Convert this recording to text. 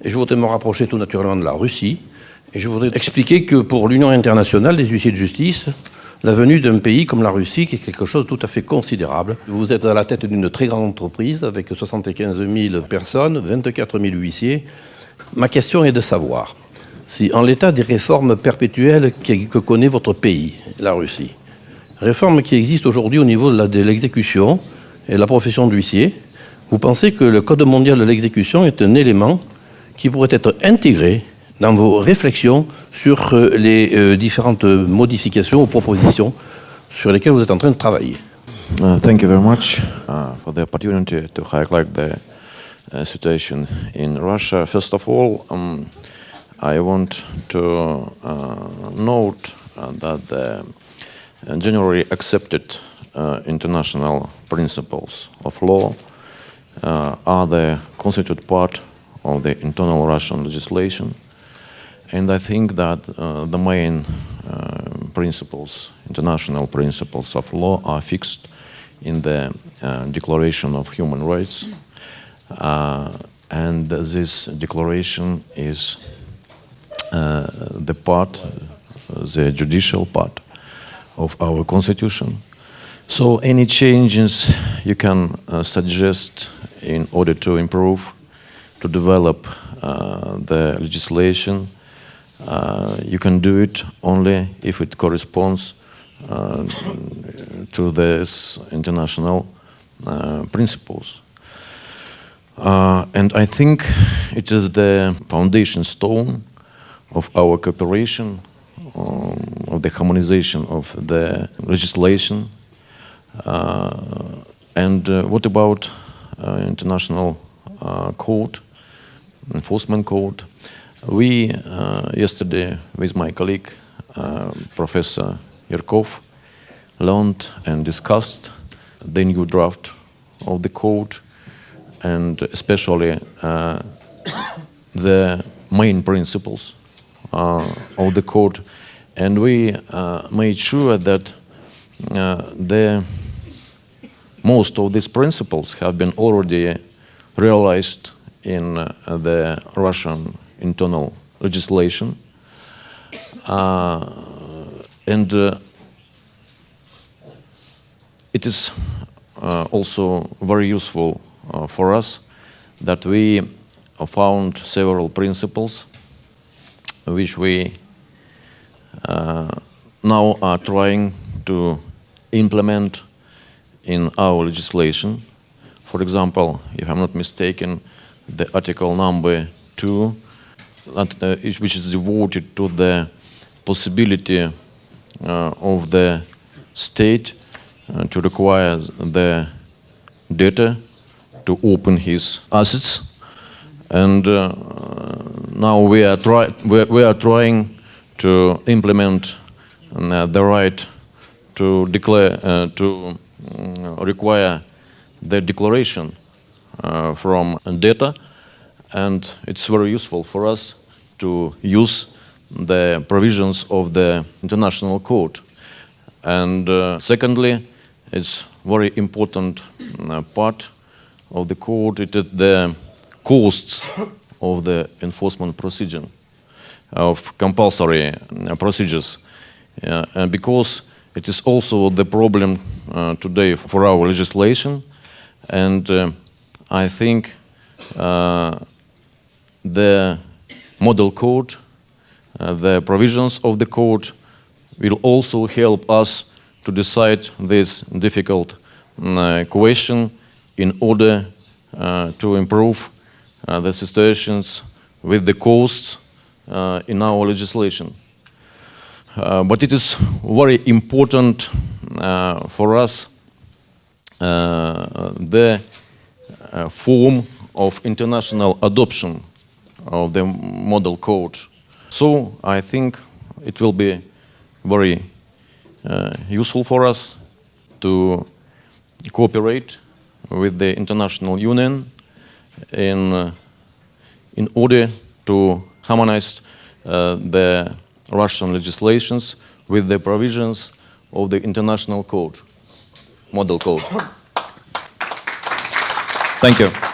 Et je voudrais me rapprocher tout naturellement de la Russie. Et je voudrais expliquer que pour l'Union internationale des huissiers de justice, la venue d'un pays comme la Russie est quelque chose de tout à fait considérable. Vous êtes à la tête d'une très grande entreprise avec 75 000 personnes, 24 000 huissiers. Ma question est de savoir si, en l'état des réformes perpétuelles que connaît votre pays, la Russie, réformes qui existent aujourd'hui au niveau de l'exécution et de la profession d'huissier, vous pensez que le Code mondial de l'exécution est un élément qui pourrait être intégré dans vos réflexions sur les différentes modifications ou propositions sur lesquelles vous êtes en train de travailler? Thank you very much for the opportunity to highlight the situation in Russia. First of all, I want to note that the generally accepted international principles of law are the constituent part of the internal Russian legislation. And I think that the main principles, international principles of law, are fixed in the Declaration of Human Rights. And this declaration is the part, the judicial part of our constitution. So any changes you can suggest in order to improve, to develop the legislation, you can do it only if it corresponds to these international principles. And I think it is the foundation stone of our cooperation, of the harmonization of the legislation. And what about international court, enforcement court? We, yesterday, with my colleague, Professor Yarkov, learned and discussed the new draft of the code, and especially the main principles of the code. And we made sure that most of these principles have been already realized in the Russian internal legislation. And it is also very useful for us that we found several principles which we now are trying to implement in our legislation. For example, if I'm not mistaken, the article number 2, which is devoted to the possibility of the state to require the debtor to open his assets, and now we are trying to implement the right to declare to require the declaration from debtor, and it's very useful for us to use the provisions of the international code. And secondly, it's very important part of the code, it is the costs of the enforcement procedure, of compulsory procedures, and because it is also the problem today for our legislation, and I think the model code, the provisions of the code will also help us to decide this difficult question in order to improve the situations with the costs in our legislation. But it is very important for us the form of international adoption of the model code. So I think it will be very useful for us to cooperate with the international union in order to harmonize the Russian legislations with the provisions of the international code, model code. Thank you.